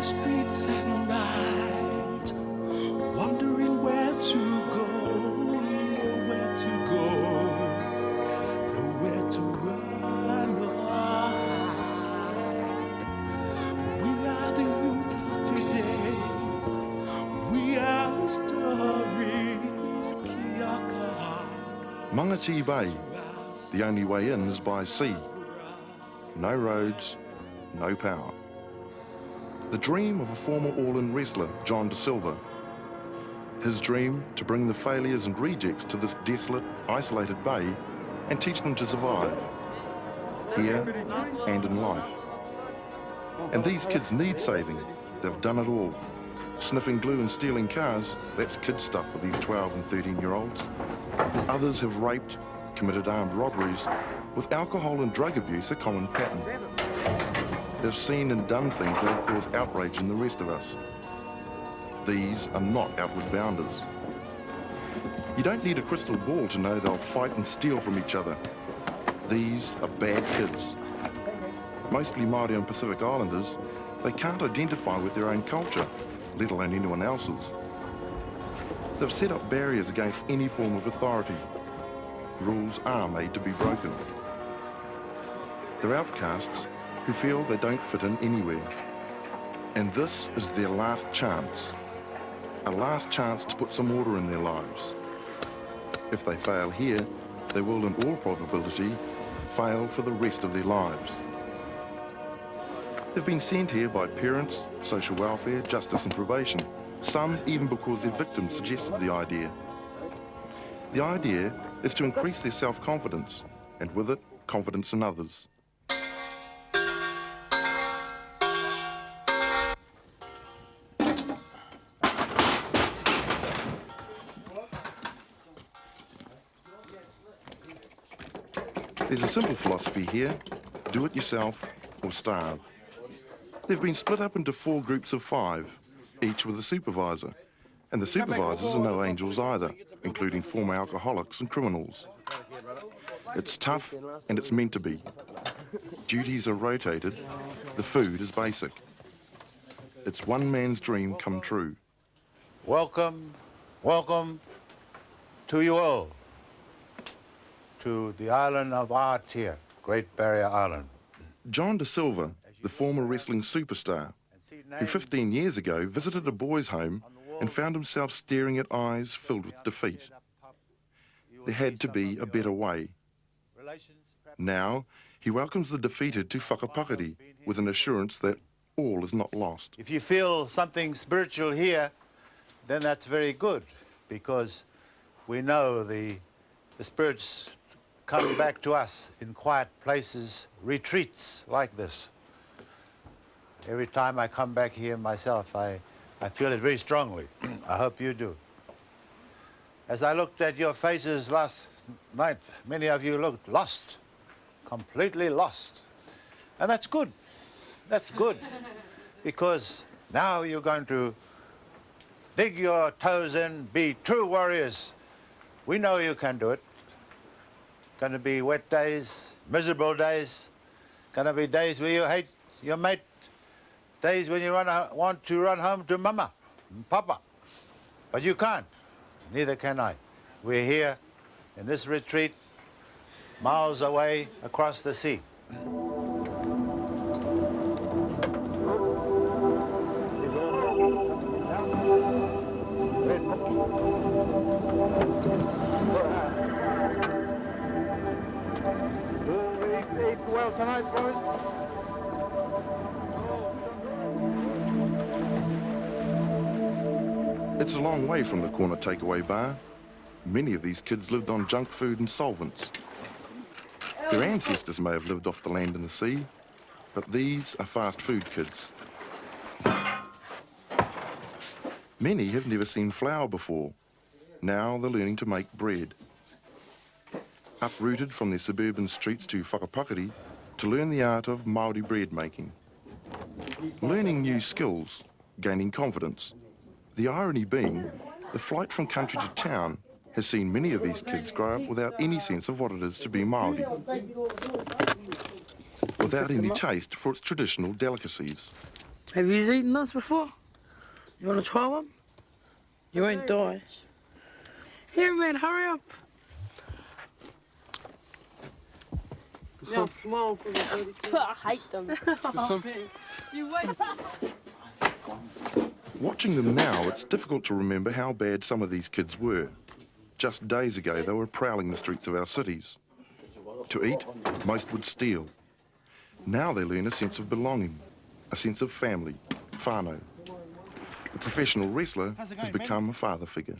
Streets at night, wondering where to go, nowhere to go, nowhere to run or hide. We are the youth of today, we are the stories. Mangati Bay, the only way in is by sea. No roads, no power. The dream of a former all-in wrestler, John De Silva. His dream to bring the failures and rejects to this desolate, isolated bay and teach them to survive, here and in life. And these kids need saving. They've done it all. Sniffing glue and stealing cars, that's kid stuff for these 12 and 13-year-olds. Others have raped, committed armed robberies, with alcohol and drug abuse a common pattern. They've seen and done things that'll cause outrage in the rest of us. These are not outward bounders. You don't need a crystal ball to know they'll fight and steal from each other. These are bad kids. Mostly Māori and Pacific Islanders, they can't identify with their own culture, let alone anyone else's. They've set up barriers against any form of authority. Rules are made to be broken. They're outcasts who feel they don't fit in anywhere. And this is their last chance. A last chance to put some order in their lives. If they fail here, they will, in all probability, fail for the rest of their lives. They've been sent here by parents, social welfare, justice and probation, some even because their victims suggested the idea. The idea is to increase their self-confidence, and with it, confidence in others. There's a simple philosophy here: do it yourself or starve. They've been split up into 4 groups of 5, each with a supervisor. And the supervisors are no angels either, including former alcoholics and criminals. It's tough and it's meant to be. Duties are rotated, the food is basic. It's one man's dream come true. Welcome, welcome to you all, to the island of art here, Great Barrier Island. John De Silva, the former wrestling superstar, who 15 years ago visited a boys' home and found himself staring at eyes filled with defeat. There had to be a better way. Now, he welcomes the defeated to whakapakari with an assurance that all is not lost. If you feel something spiritual here, then that's very good, because we know the spirits come back to us in quiet places, retreats like this. Every time I come back here myself, I feel it very strongly. I hope you do. As I looked at your faces last night, many of you looked lost, completely lost. And that's good. That's good. Because now you're going to dig your toes in, be true warriors. We know you can do it. Going to be wet days, miserable days. Going to be days where you hate your mate. Days when you want to run home to Mama and Papa. But you can't. Neither can I. We're here in this retreat, miles away across the sea. well tonight, boys. It's a long way from the corner takeaway bar. Many of these kids lived on junk food and solvents. Their ancestors may have lived off the land and the sea, but these are fast food kids. Many have never seen flour before. Now they're learning to make bread. Uprooted from their suburban streets to Whakapakari to learn the art of Māori bread making. Learning new skills, gaining confidence. The irony being, the flight from country to town has seen many of these kids grow up without any sense of what it is to be Māori, without any taste for its traditional delicacies. Have you eaten this before? You want to try one? You won't die. Here, man, hurry up. Now smile for the I hate them. You wait. Watching them now, it's difficult to remember how bad some of these kids were. Just days ago, they were prowling the streets of our cities. To eat, most would steal. Now they learn a sense of belonging, a sense of family, whānau. The professional wrestler has become a father figure.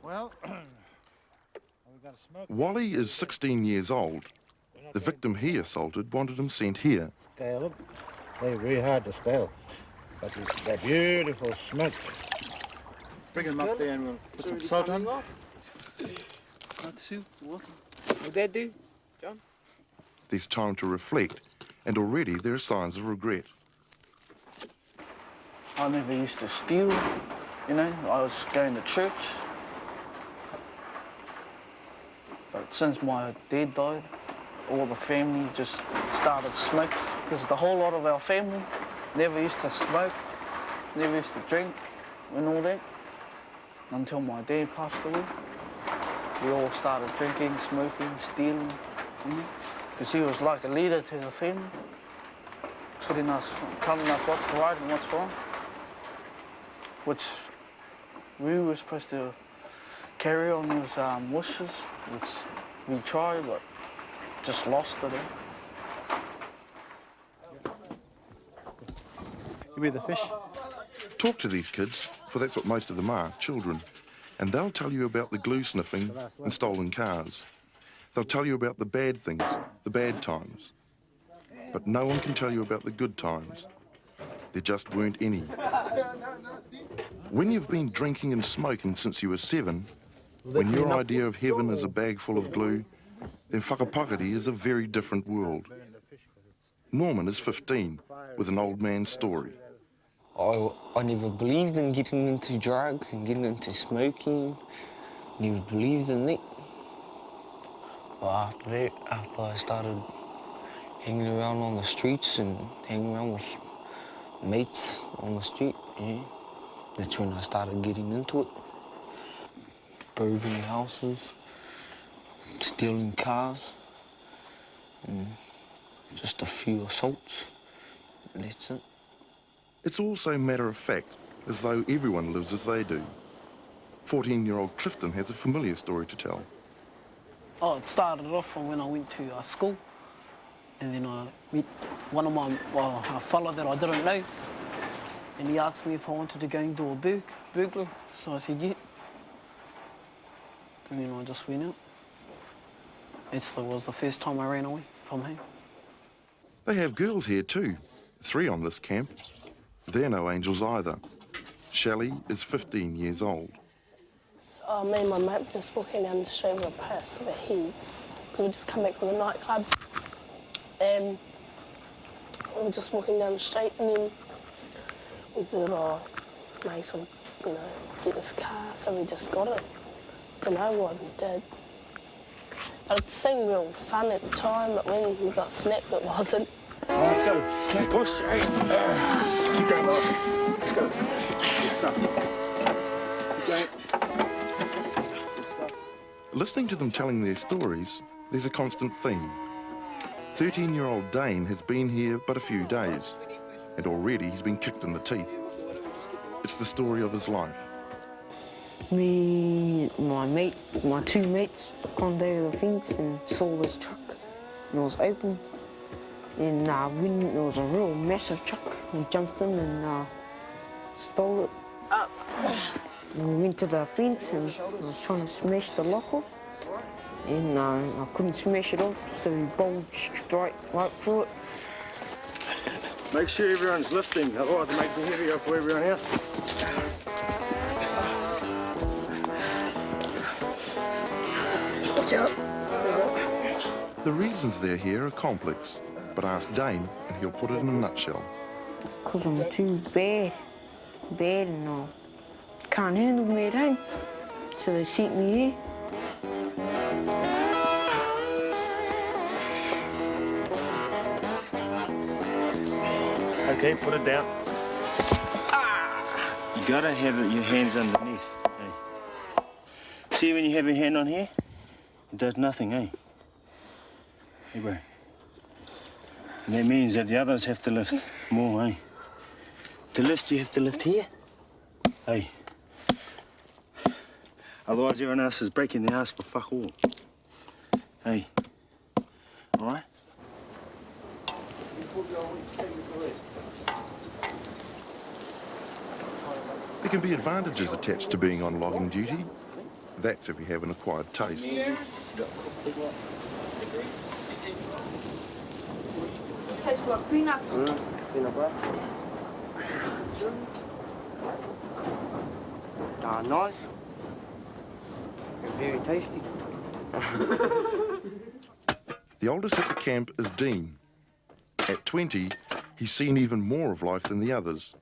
Well, we've got to smoke. Wally is 16 years old. The victim he assaulted wanted him sent here. Scale them. They're very hard to scale, but they're beautiful smoke. Bring them up there and we'll put some salt on. Would that do, John? There's time to reflect, and already there are signs of regret. I never used to steal, you know, I was going to church. But since my dad died, all the family just started smoking. Because the whole lot of our family never used to smoke, never used to drink and all that. Until my dad passed away. We all started drinking, smoking, stealing, because he was like a leader to the family, telling us what's right and what's wrong, which we were supposed to carry on his wishes, which we tried, but just lost it. Give me the fish. Talk to these kids, for that's what most of them are, children, and they'll tell you about the glue sniffing and stolen cars. They'll tell you about the bad things, the bad times. But no one can tell you about the good times. There just weren't any. When you've been drinking and smoking since you were 7, when your idea of heaven is a bag full of glue, then Whakapakari is a very different world. Norman is 15, with an old man's story. I never believed in getting into drugs and getting into smoking. Never believed in it. But after that, after I started hanging around on the streets and hanging around with mates on the street, that's when I started getting into it. Burgling houses, stealing cars, and just a few assaults, and that's it. It's all so matter-of-fact, as though everyone lives as they do. 14-year-old Clifton has a familiar story to tell. Oh, it started off from when I went to school, and then I met one of a fellow that I didn't know, and he asked me if I wanted to go and do a burglary, so I said yeah. And then I just went out. It was the first time I ran away from home. They have girls here too, 3 on this camp. They're no angels either. Shelley is 15 years old. Me and my mate were just walking down the street with a purse of heads, because we just come back from the nightclub. And we were just walking down the street, and then we thought, oh, mate will, get this car, so we just got it. Don't know what we did. But it seemed real fun at the time, but when we got snapped, it wasn't. Let's go. Push. Hey. Keep going, Mark. Let's go. Good stuff. Keep going. Good stuff. Listening to them telling their stories, there's a constant theme. 13-year-old Dane has been here but a few days, and already he's been kicked in the teeth. It's the story of his life. Me, my 2 mates, gone down the fence and saw this truck, and it was open. And when it was a real massive truck, we jumped in and stole it. And we went to the fence and I was trying to smash the lock off. And I couldn't smash it off, so we bowled straight right through it. Make sure everyone's lifting, otherwise it makes it heavier for everyone else. Watch out. The reasons they're here are complex, but ask Dane and he'll put it in a nutshell. Because I'm too bad, and I can't handle me at home, so they sent me here. Okay, put it down. You gotta have your hands underneath. Hey. See when you have your hand on here? It does nothing, eh? Hey, bro. And that means that the others have to lift more, eh? To lift, you have to lift here. Hey. Otherwise, everyone else is breaking their ass for fuck all. Hey. All right? There can be advantages attached to being on logging duty. That's if you have an acquired taste. Tastes like peanuts. Peanut butter. Nice. Very tasty. The oldest at the camp is Dean. At 20, he's seen even more of life than the others,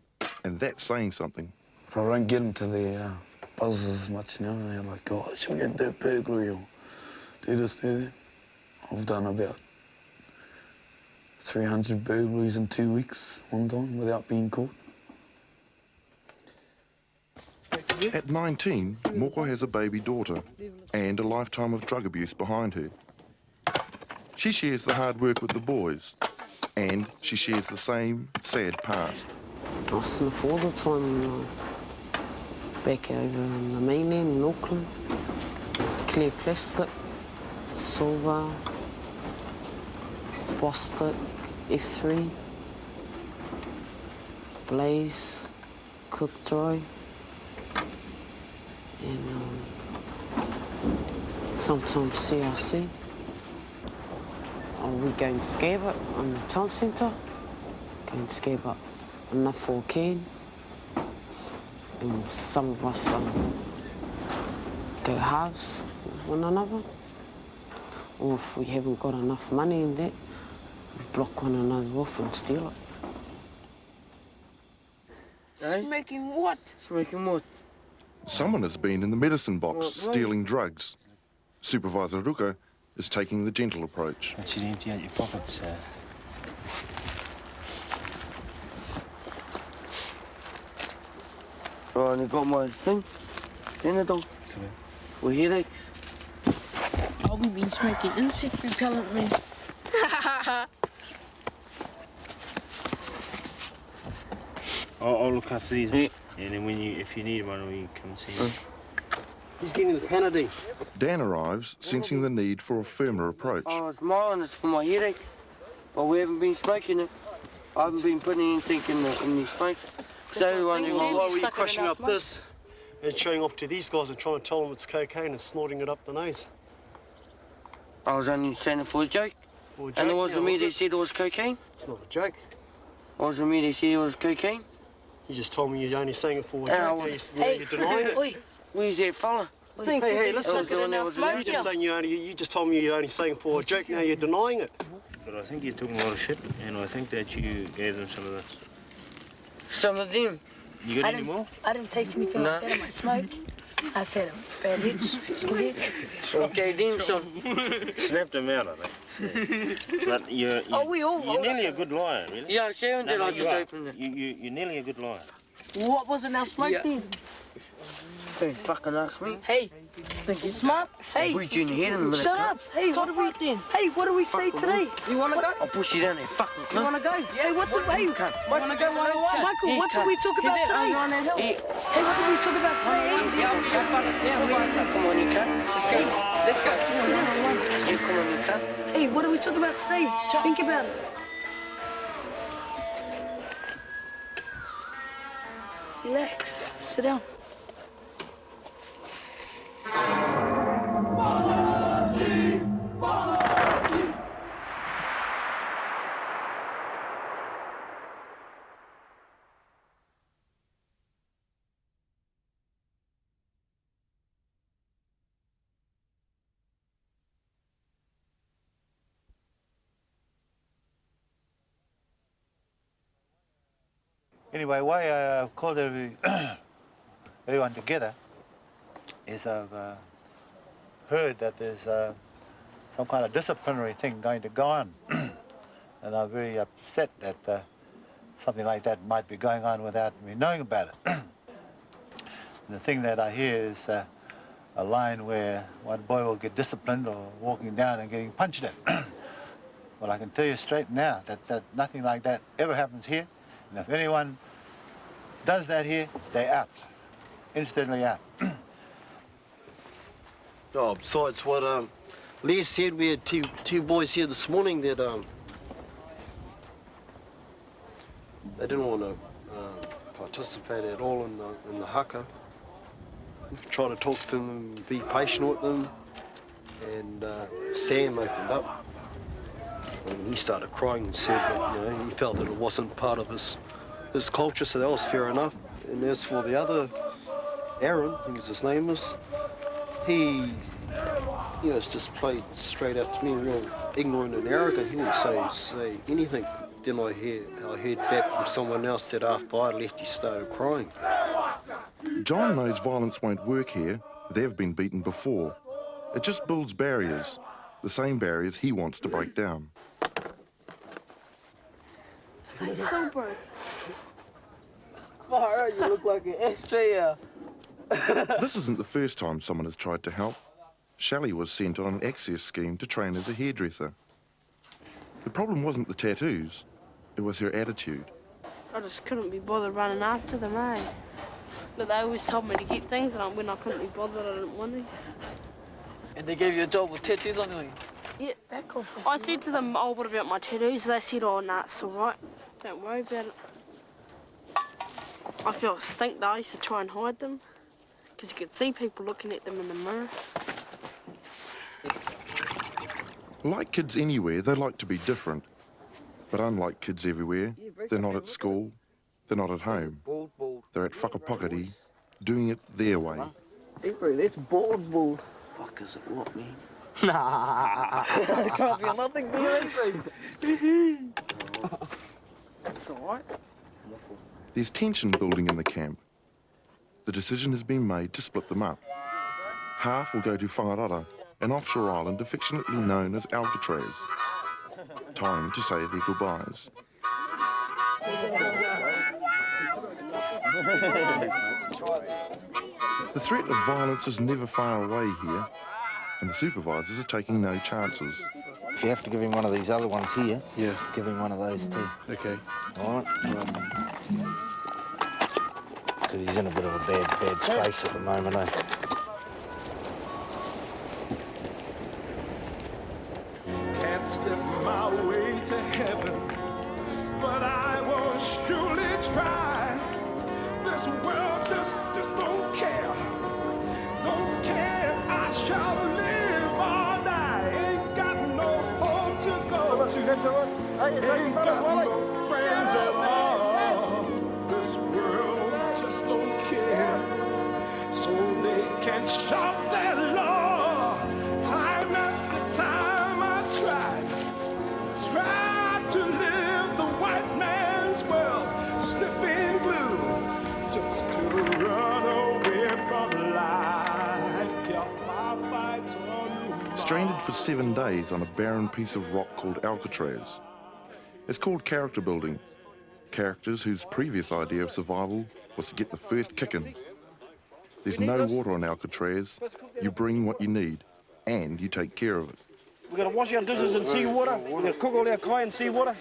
and that's saying something. I don't get into the buzzes as much now. They're like, oh, should we go do a burglary or do this, do that? I've done about 300 burglaries in 2 weeks one time without being caught. At 19, Moko has a baby daughter and a lifetime of drug abuse behind her. She shares the hard work with the boys, and she shares the same sad past. I sniff all the time back over in the mainland in Auckland. Clear plastic, silver, Bostic, F3, Blaze, Cook Dry, and sometimes CRC. We go and scab it on the town centre, go and scab it enough for a can, and some of us go halves with one another, or if we haven't got enough money in that, we block one another off and steal it. Smoking what? Smoking what? Someone has been in the medicine box stealing drugs. Supervisor Ruka is taking the gentle approach. That should empty out your pockets. Oh, and I got my thing. Denadol. For headaches. Oh, we've been smoking insect repellent, man. I'll look after these. Yeah. And then if you need one, we come and see me. He's getting the Panadine. Dan arrives, sensing the need for a firmer approach. Oh, it's mine. It's for my headache. But we haven't been smoking it. I haven't been putting anything in the smoke. So everyone... Why were you crushing up this and showing off to these guys and trying to tell them it's cocaine and snorting it up the nose? I was only saying it for a joke. For a joke? And it wasn't me was that it? said it was cocaine. It's not a joke. It wasn't me that said it was cocaine. You just told me you're only saying it for a And I joke. was- Now you're denying it. Oi, Where's that fella? Hey, listen. That was the one that was You're just saying you just told me you're only saying it for a joke. Now you're denying it. But I think you're talking a lot of shit, and I think that you gave them some of this. Some of them. You got any more? I didn't taste anything like that in my smoke. I said, bad hits, good hits. Okay, then some. Snapped them out, I think. But you're nearly a good liar, really. Yeah, Sharon did. I you just are. opened it. You're nearly a good liar. What was in our smoke then? Don't fucking ask me. Hey, think you're smart? Hey, I'll put you in the head in a minute. shut up. Hey, what do we then? Hey, what do we say today? You wanna go? I'll push you down there, fucking You wanna go? Hey, what do hey? Wanna go? Michael, what did we talk about today? Hey, what did we talk about today? Come on, you cunt. Let's go. You come on, you cunt. Hey, what did we talk about today? Think about it. Relax. Sit down. Anyway, why I've called everyone together is I've heard that there's some kind of disciplinary thing going to go on. And I'm very upset that something like that might be going on without me knowing about it. And the thing that I hear is a line where one boy will get disciplined or walking down and getting punched at. Well, I can tell you straight now that nothing like that ever happens here. And if anyone does that here, they're out. Instantly out. Oh, besides what Les said, we had two boys here this morning that they didn't want to participate at all in the haka. Trying to talk to them, be patient with them, and Sam opened up. And he started crying and said that he felt that it wasn't part of his culture, so that was fair enough. And as for the other, Aaron, I think his name is, he it's just played straight up to me, real ignorant and arrogant. He wouldn't say anything. Then I heard back from someone else that after I left, he started crying. John knows violence won't work here. They've been beaten before. It just builds barriers, the same barriers he wants to break down. Stay still, bro. Far, you look like an ashtray. This isn't the first time someone has tried to help. Shelley was sent on an access scheme to train as a hairdresser. The problem wasn't the tattoos, it was her attitude. I just couldn't be bothered running after them, eh? But they always told me to get things, and when I couldn't be bothered, I didn't want to. And they gave you a job with tattoos on you? Yeah, back off. I said to them, oh, what about my tattoos? They said, oh, nah, it's all right. Don't worry about it. I felt stink though. I used to try and hide them because you could see people looking at them in the mirror. Like kids anywhere, they like to be different. But unlike kids everywhere, they're not at school, they're not at home. They're at whakapakari, doing it their way. Hey, bro, that's bald. Fuck is it what, man? Nah. It can't be nothing, do you, bro? It's all right. There's tension building in the camp. The decision has been made to split them up. Half will go to Whangarara, an offshore island affectionately known as Alcatraz. Time to say their goodbyes. The threat of violence is never far away here, and the supervisors are taking no chances. If you have to give him one of these other ones here, give him one of those too. Okay. All right? Because he's in a bit of a bad space at the moment, eh? Can't step my way to heaven, but I will surely try. This world just don't care. Don't care if I shall live or die. Ain't got no home to go to. Ain't got no friends at all. This world just don't care. So they can shop that law. Time after time I tried to live the white man's world, sniffing glue, just to run away from life. Kept my fight on. Stranded for 7 days on a barren piece of rock called Alcatraz. It's called character building. Characters whose previous idea of survival was to get the first kicking. There's no water on Alcatraz. You bring what you need, and you take care of it. We're going to wash our dishes in seawater. We're going to cook all our kai in seawater.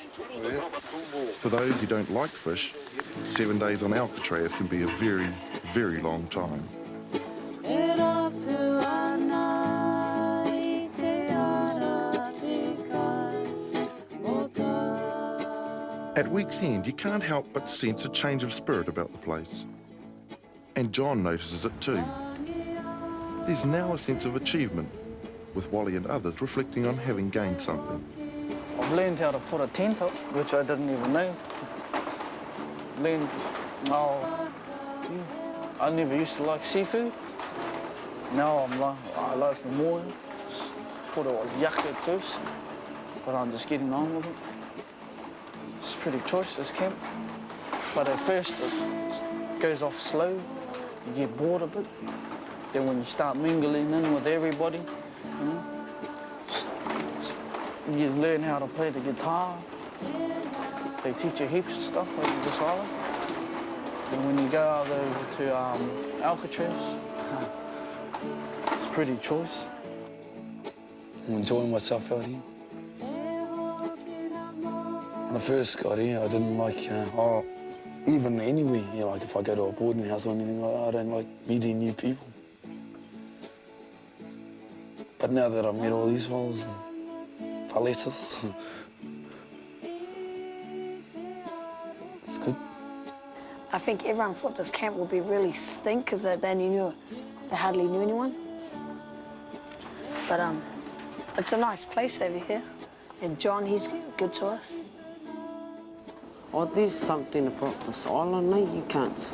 For those who don't like fish, 7 days on Alcatraz can be a very, very long time. At week's end, you can't help but sense a change of spirit about the place. And John notices it too. There's now a sense of achievement, with Wally and others reflecting on having gained something. I've learned how to put a tent up, which I didn't even know. I never used to like seafood. Now I like it more. Thought it was yuck at first, but I'm just getting on with it. It's pretty choice, this camp. But at first it goes off slow, you get bored a bit. Then when you start mingling in with everybody, you know, you learn how to play the guitar. They teach you heaps of stuff over this island. And when you go out over to Alcatraz, it's pretty choice. I'm enjoying myself out here. When I first got here, I didn't like, even anywhere, you know, like if I go to a boarding house or anything like that, I don't like meeting new people. But now that I've met all these fellas and paletas, it's good. I think everyone thought this camp would be really stink because they hardly knew anyone. But it's a nice place over here. And John, he's good to us. Oh, there's something about this island, eh? You can't,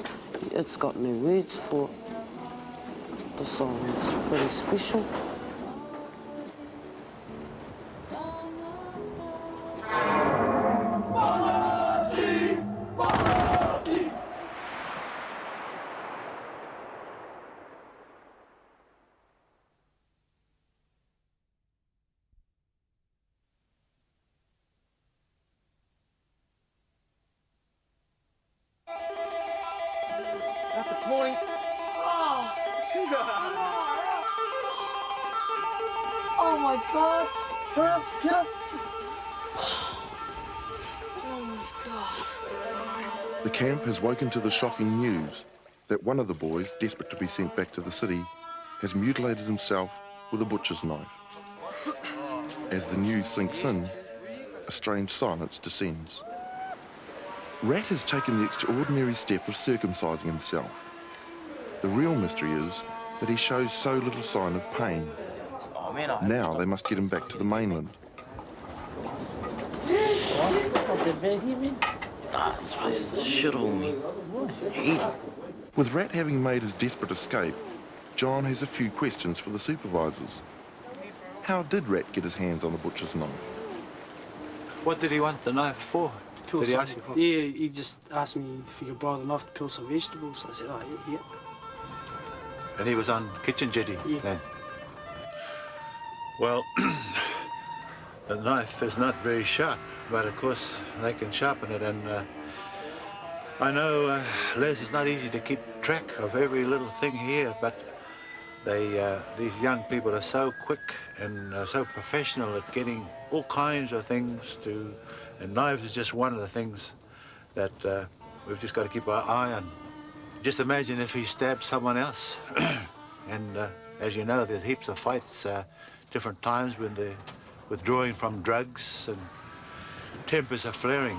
it's got no words for it. This island's pretty special. This morning. Oh my God! Hurry up, get up. Oh my God! The camp has woken to the shocking news that one of the boys, desperate to be sent back to the city, has mutilated himself with a butcher's knife. As the news sinks in, a strange silence descends. Rat has taken the extraordinary step of circumcising himself. The real mystery is that he shows so little sign of pain. Now they must get him back to the mainland. This place is shit on me. With Rat having made his desperate escape, John has a few questions for the supervisors. How did Rat get his hands on the butcher's knife? What did he want the knife for? Did he ask you for? Yeah, he just asked me if he could borrow the knife to peel some vegetables. I said, oh, yeah. And he was on kitchen duty then? Well, the knife is not very sharp, but of course they can sharpen it. And I know, Les, it's not easy to keep track of every little thing here, but these young people are so quick and so professional at getting all kinds of things to, and knives is just one of the things that we've just got to keep our eye on. Just imagine if he stabbed someone else. And as you know, there's heaps of fights, different times when they're withdrawing from drugs and tempers are flaring.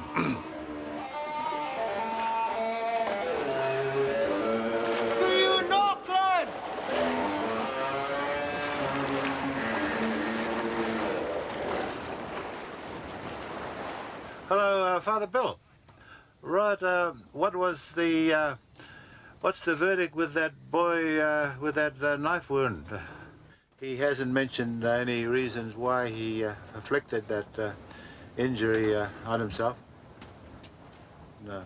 Hello, Father Bill. Right, what was the, what's the verdict with that boy with that knife wound? He hasn't mentioned any reasons why he inflicted that injury on himself? No.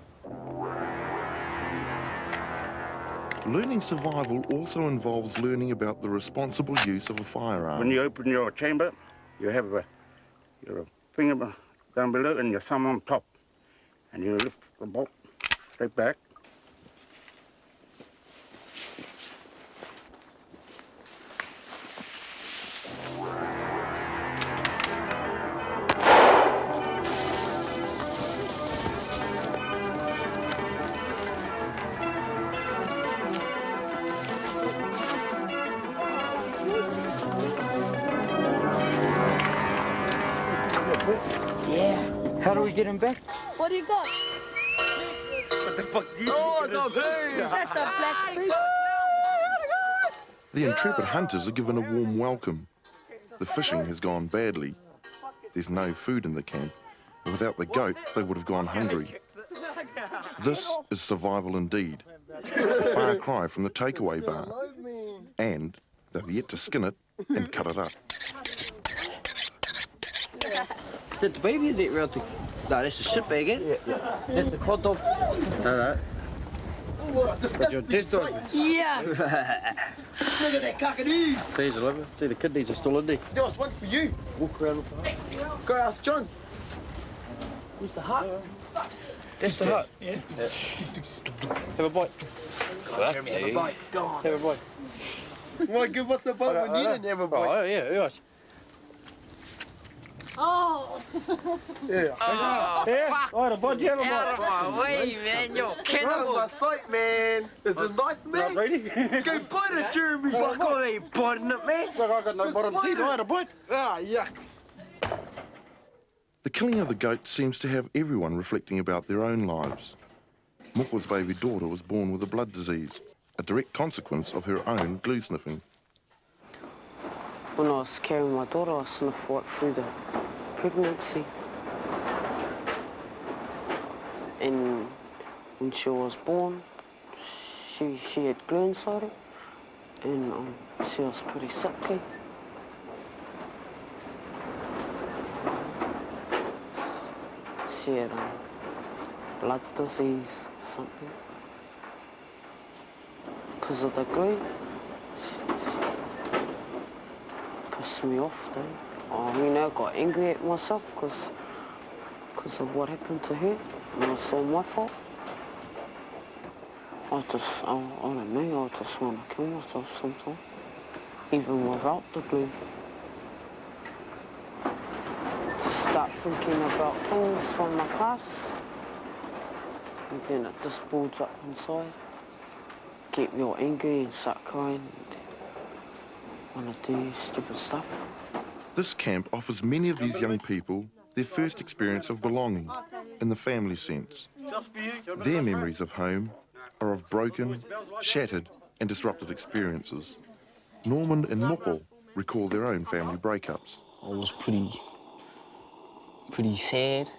Learning survival also involves learning about the responsible use of a firearm. When you open your chamber, you have your finger down below and your thumb on top. And you lift the bolt straight back. Yeah. How do we get him back? What do you got? What the fuck did you That's a black sheep. The intrepid hunters are given a warm welcome. The fishing has gone badly. There's no food in the camp, and without the goat, they would have gone hungry. This is survival indeed. A far cry from the takeaway bar. And they've yet to skin it and cut it up. Is that the baby that we're to... No, that's the shit bag, eh? Yeah. That's the cod dog. No. That's your test dog. Yeah. Look at that cockadoos. There's a liver. See, the kidneys are still in there. There was one for you. Walk around. Go ask John. Where's the hut? That's the hut. Yeah. Have a bite. Jeremy, have a bite. Go on. Have a bite. Why give us a bite when you didn't have a bite? Oh, yeah, yes. Oh. Yeah. Yeah? Oh, the bite, you have a bite. Out of my way, man. You're Out of cannibal. my sight, man. Is it nice, man? Ready? Go bite it, Jeremy. Fuck off, I ain't biting it, man. Look, I got no bottom teeth. I had a bite. Ah, yuck. The killing of the goat seems to have everyone reflecting about their own lives. Moko's baby daughter was born with a blood disease, a direct consequence of her own glue sniffing. When I was carrying my daughter, I sniffed right through the pregnancy. And when she was born, she had glue inside her, and she was pretty sickly. She had blood disease, something. Because of the glue. Pissed me off, though. I got angry at myself because of what happened to her, and it was all my fault. I don't know, I just want to kill myself sometimes, even without the glue. Just start thinking about things from my past, and then it just builds up inside. Get real angry and start crying and want to do stupid stuff. This camp offers many of these young people their first experience of belonging in the family sense. Their memories of home are of broken, shattered and disrupted experiences. Norman and Moko recall their own family breakups. I was pretty sad,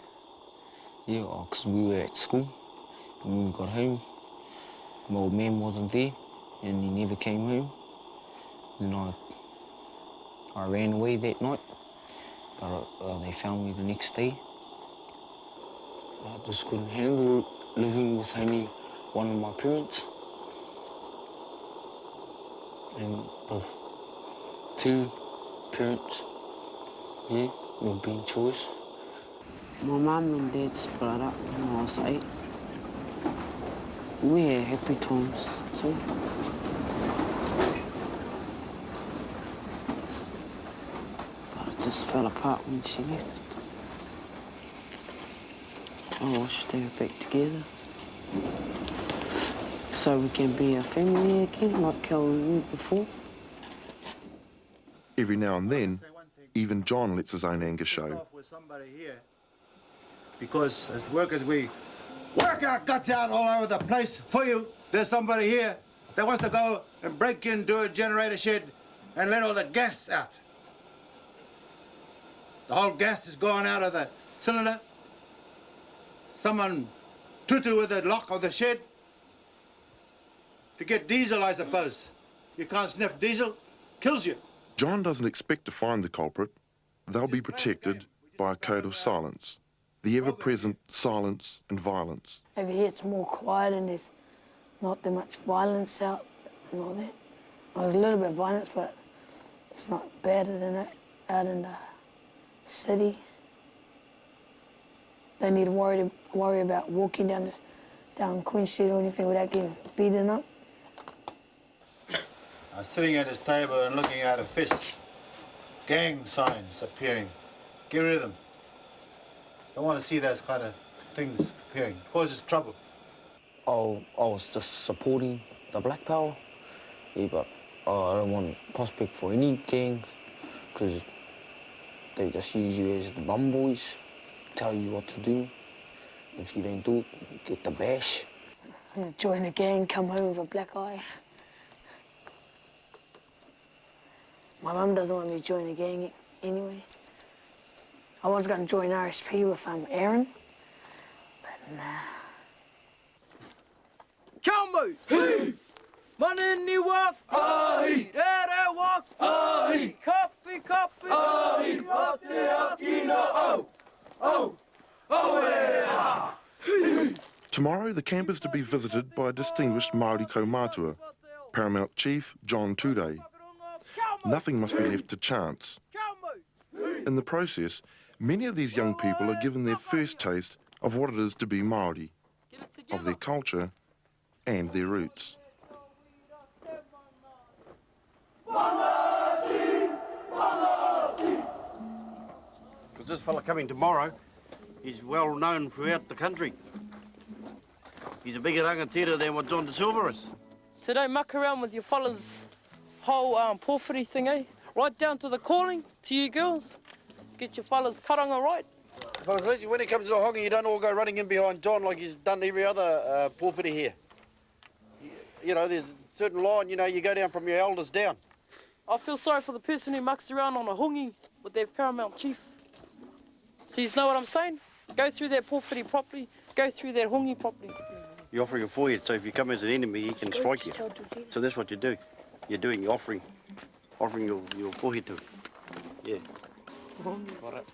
yeah, because we were at school. And when we got home, my old man wasn't there and he never came home. Then I ran away that night, but they found me the next day. I just couldn't handle living with only one of my parents. And two parents, yeah, would be in choice. My mum and dad split up when I was 8. We had happy times too. But it just fell apart when she left. I wished they were back together. So we can be a family again, like how we were before. Every now and then, even John lets his own anger show. Because as workers, we work our guts out all over the place for you. There's somebody here that wants to go and break into a generator shed and let all the gas out. The whole gas is going out of the cylinder. Someone tutu with the lock of the shed to get diesel, I suppose. You can't sniff diesel, kills you. John doesn't expect to find the culprit. They'll be protected by a code of silence. The ever-present silence and violence. Over here it's more quiet and there's not that much violence out and all that. There's a little bit of violence, but it's not better than it out in the city. They need to worry about walking down Queen Street or anything without getting beaten up. I was sitting at his table and looking at a fist. Gang signs appearing. Get rid of them. Don't want to see those kind of things appearing. It causes trouble. I was just supporting the Black Power, yeah, but I don't want to prospect for any gangs because they just use you as the bum boys, tell you what to do. If you don't do it, you get the bash. Join a gang, come home with a black eye. My mum doesn't want me to join a gang anyway. I was going to join RSP with Aaron, but nah. Cowboy! Hey! Manini walk! Aye! Dere walk! Aye! Coffee, coffee! Aye! Ate akino! Oh! Oh! Oh! Yeah! Tomorrow, the camp is to be visited by a distinguished Māori kaumatua, Paramount Chief John Tudei. Nothing must be left to chance. In the process, many of these young people are given their first taste of what it is to be Māori, of their culture and their roots. Because this fella coming tomorrow, he's well known throughout the country. He's a bigger rangatira than what John De Silva is. So don't muck around with your fella's whole porphyry thing, eh? Right down to the calling, to you girls. Get your fella's karanga right. Fellas, when it comes to the hogging, you don't all go running in behind John like he's done every other porphyry here. You know, there's a certain line, you know, you go down from your elders down. I feel sorry for the person who mucks around on a hongi with their paramount chief. So you know what I'm saying? Go through that porphyry properly, go through that hongi properly. You're offering a forehead, so if you come as an enemy, he can strike you. So that's what you do. You're doing, you're offering your forehead to him. Yeah. All right.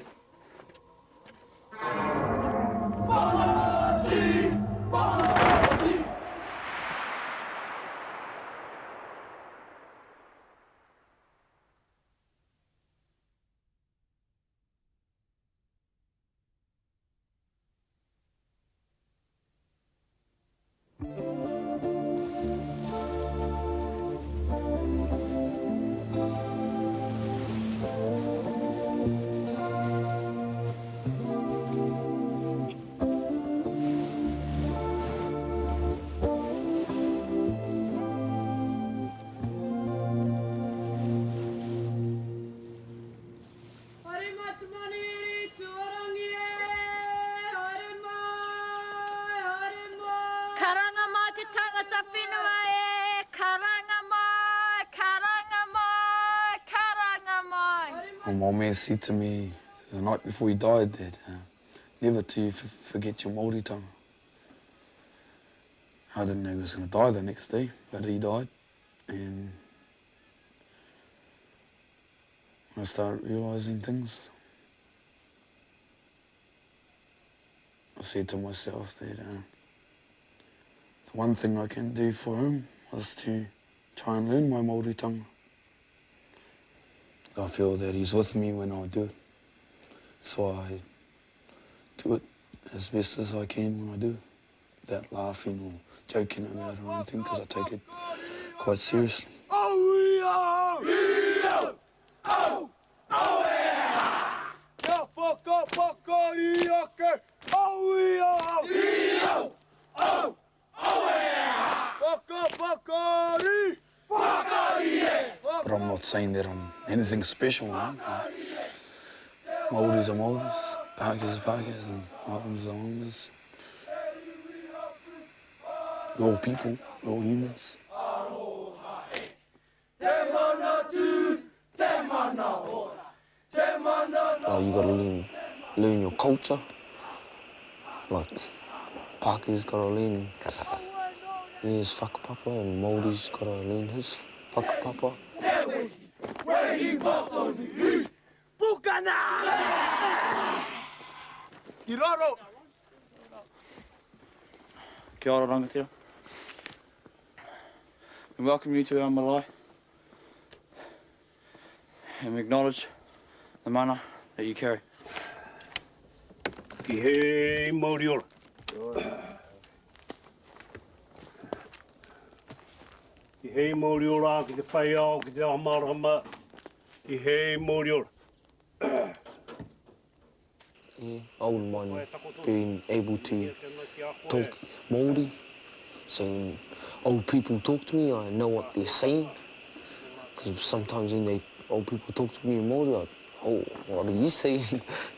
My man said to me the night before he died that never to forget your Māori tongue. I didn't know he was going to die the next day, but he died. And I started realising things. I said to myself that the one thing I can do for him was to try and learn my Māori tongue. I feel that he's with me when I do it, so I do it as best as I can when I do it, without laughing or joking about it or anything, because I take it quite seriously. But I'm not saying that I'm anything special, man. Māoris are Māoris, Pākehas are Pākehas, and Maoris are Maoris. We're all people, we're all humans. You gotta learn your culture. Like, Pākehas gotta learn his whakapapa, and Māori's gotta learn his whakapapa. Kia ora rangatira. We welcome you to our marae and we acknowledge the mana that you carry. Ki he Māori ora. Ki he Māori ora, ki te whai ao, ki te amarama. Ki he Māori ora. Yeah, I wouldn't mind being able to talk Māori. So when old people talk to me, I know what they're saying. Because sometimes when old people talk to me in Māori, I, oh, what are you saying?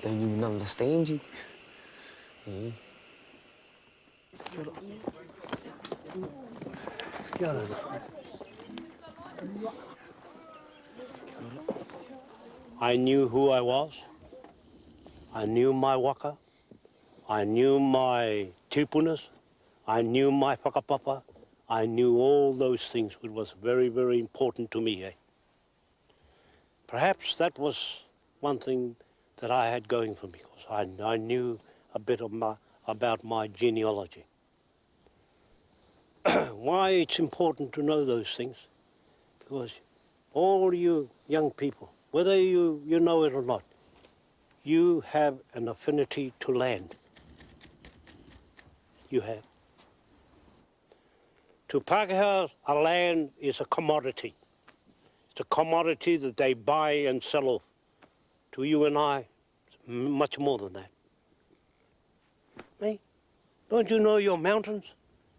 Don't even understand you. Yeah. I knew who I was. I knew my waka. I knew my tipunas. I knew my whakapapa. I knew all those things, which was very, very important to me. Perhaps that was one thing that I had going for me, because I knew a bit of about my genealogy. Why it's important to know those things? Because all you young people, whether you know it or not, you have an affinity to land. You have. To Pākehā, a land is a commodity. It's a commodity that they buy and sell off. To you and I, it's much more than that. Hey, don't you know your mountains?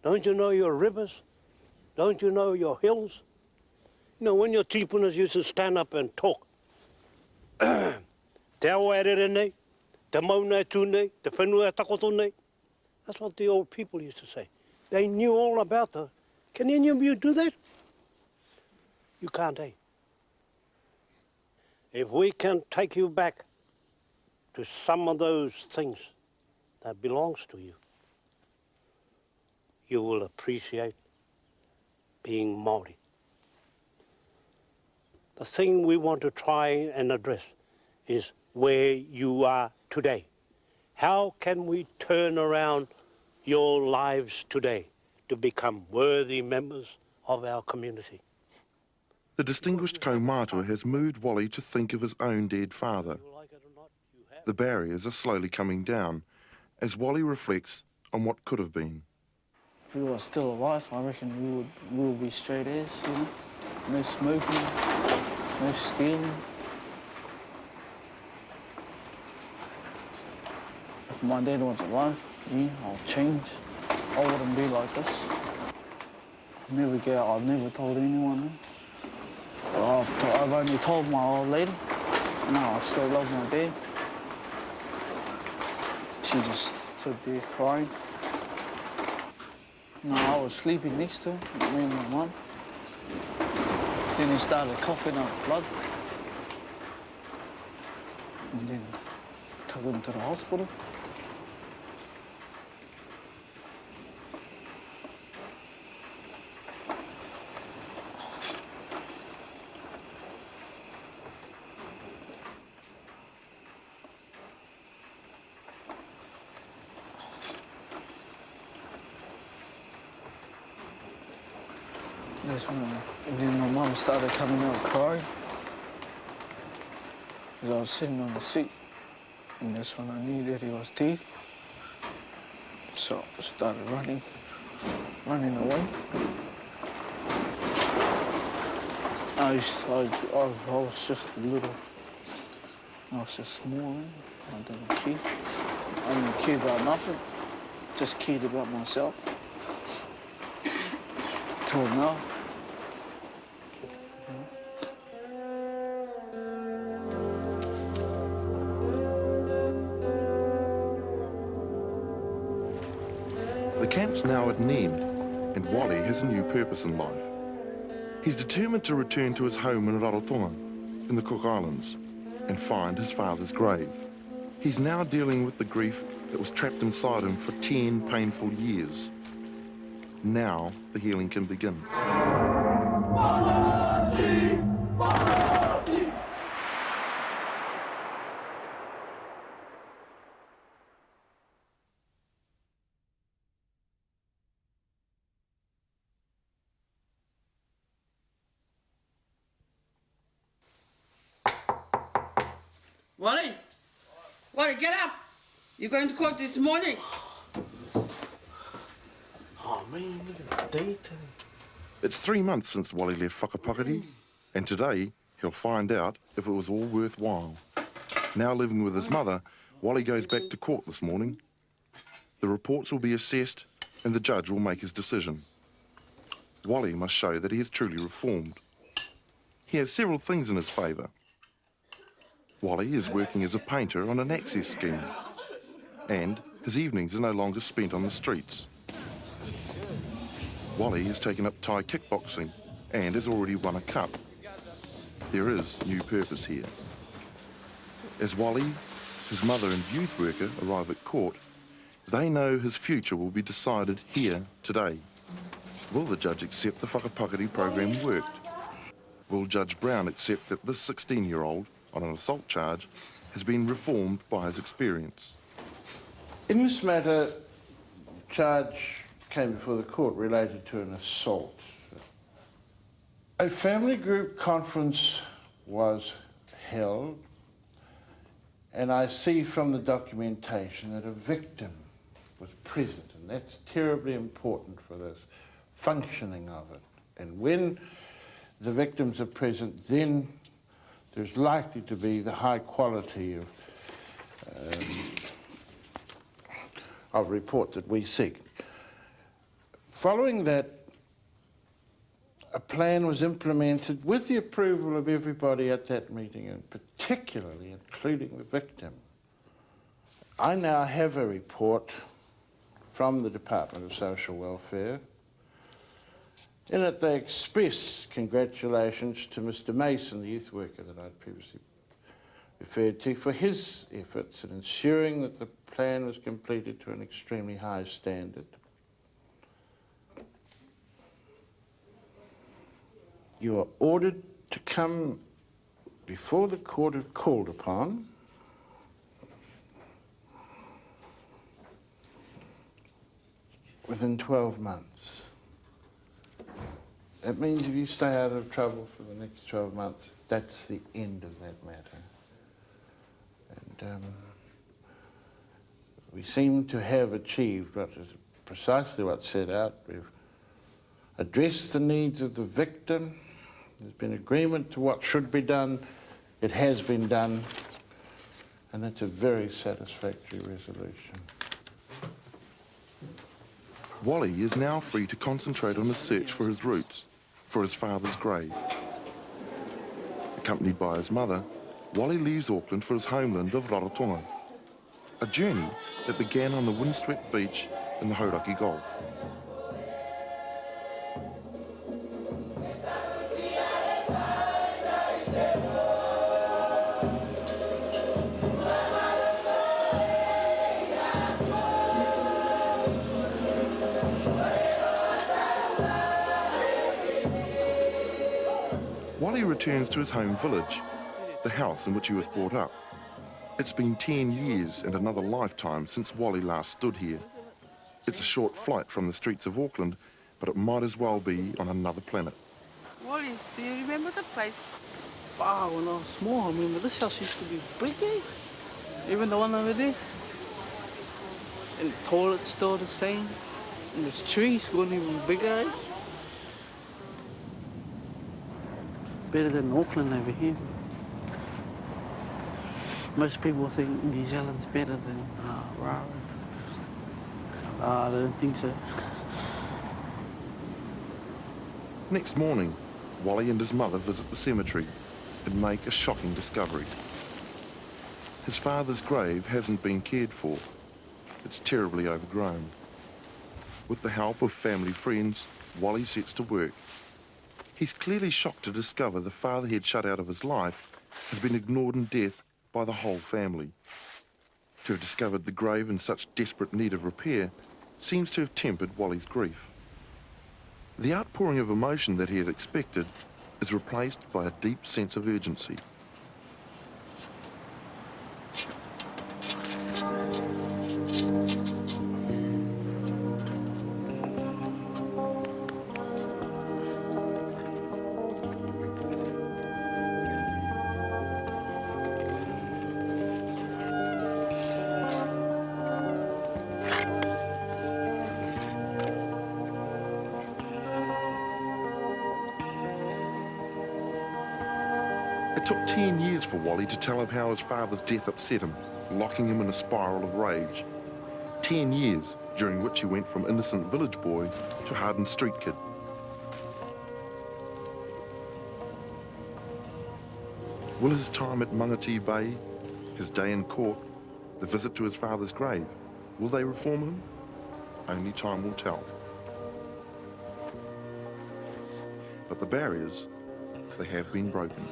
Don't you know your rivers? Don't you know your hills? You know, when your tipunas used to stand up and talk, te awa erere nei, te mauna e tū nei, te whenua e takoto nei. That's what the old people used to say. They knew all about the... Can any of you do that? You can't, eh? If we can take you back to some of those things that belongs to you, you will appreciate being Māori. The thing we want to try and address is where you are today. How can we turn around your lives today to become worthy members of our community? The distinguished kaumātua has moved Wally to think of his own dead father. The barriers are slowly coming down as Wally reflects on what could have been. If he was still alive, I reckon we would be straight as, you know. No smoking, no stealing. If my dad was alive, yeah, I'll change. I wouldn't be like this. I've never told anyone. I've only told my old lady. No, I still love my dad. She just stood there crying. No, I was sleeping next to her, me and my mum. Then he started coughing up blood. And then took him to the hospital. And then my mum started coming out crying. Because I was sitting on the seat. And that's when I knew that he was dead. So I started running away. I was just small. I didn't care. I didn't care about nothing. Just cared about myself. Till now. The camp's now at an end, and Wally has a new purpose in life. He's determined to return to his home in Rarotonga, in the Cook Islands, and find his father's grave. He's now dealing with the grief that was trapped inside him for 10 painful years. Now the healing can begin. Wally! Wally, get up! You're going to court this morning. Oh man, look at the detail. It's 3 months since Wally left Whakapakari, and today he'll find out if it was all worthwhile. Now living with his mother, Wally goes back to court this morning. The reports will be assessed and the judge will make his decision. Wally must show that he is truly reformed. He has several things in his favour. Wally is working as a painter on an access scheme, and his evenings are no longer spent on the streets. Wally has taken up Thai kickboxing and has already won a cup. There is new purpose here. As Wally, his mother and youth worker arrive at court, they know his future will be decided here today. Will the judge accept the whakapakari program worked? Will Judge Brown accept that this 16-year-old, on an assault charge, has been reformed by his experience? In this matter, charge came before the court related to an assault. A family group conference was held, and I see from the documentation that a victim was present, and that's terribly important for this functioning of it. And when the victims are present, then there's likely to be the high quality of report that we seek. Following that, a plan was implemented with the approval of everybody at that meeting, and particularly including the victim. I now have a report from the Department of Social Welfare. In it, they express congratulations to Mr. Mason, the youth worker that I'd previously referred to, for his efforts in ensuring that the plan was completed to an extremely high standard. You are ordered to come before the court if called upon. Within 12 months. That means if you stay out of trouble for the next 12 months, that's the end of that matter. And we seem to have achieved what is precisely what's set out. We've addressed the needs of the victim. There's been agreement to what should be done. It has been done. And that's a very satisfactory resolution. Wally is now free to concentrate on his search for his roots, for his father's grave. Accompanied by his mother, Wally leaves Auckland for his homeland of Rarotonga, a journey that began on the windswept beach in the Hauraki Gulf. Wally returns to his home village, the house in which he was brought up. It's been 10 years and another lifetime since Wally last stood here. It's a short flight from the streets of Auckland, but it might as well be on another planet. Wally, do you remember the place? Wow, when I was small, I remember this house used to be big, eh? Even the one over there. And the toilet's still the same. And there's trees going even bigger, eh? Better than Auckland over here. Most people think New Zealand's better than Rara. I don't think so. Next morning, Wally and his mother visit the cemetery and make a shocking discovery. His father's grave hasn't been cared for. It's terribly overgrown. With the help of family friends, Wally sets to work. He's clearly shocked to discover the father he'd shut out of his life has been ignored in death by the whole family. To have discovered the grave in such desperate need of repair seems to have tempered Wally's grief. The outpouring of emotion that he had expected is replaced by a deep sense of urgency. It took 10 years for Wally to tell of how his father's death upset him, locking him in a spiral of rage. 10 years, during which he went from innocent village boy to hardened street kid. Will his time at Mangati Bay, his day in court, the visit to his father's grave, will they reform him? Only time will tell. But the barriers, they have been broken.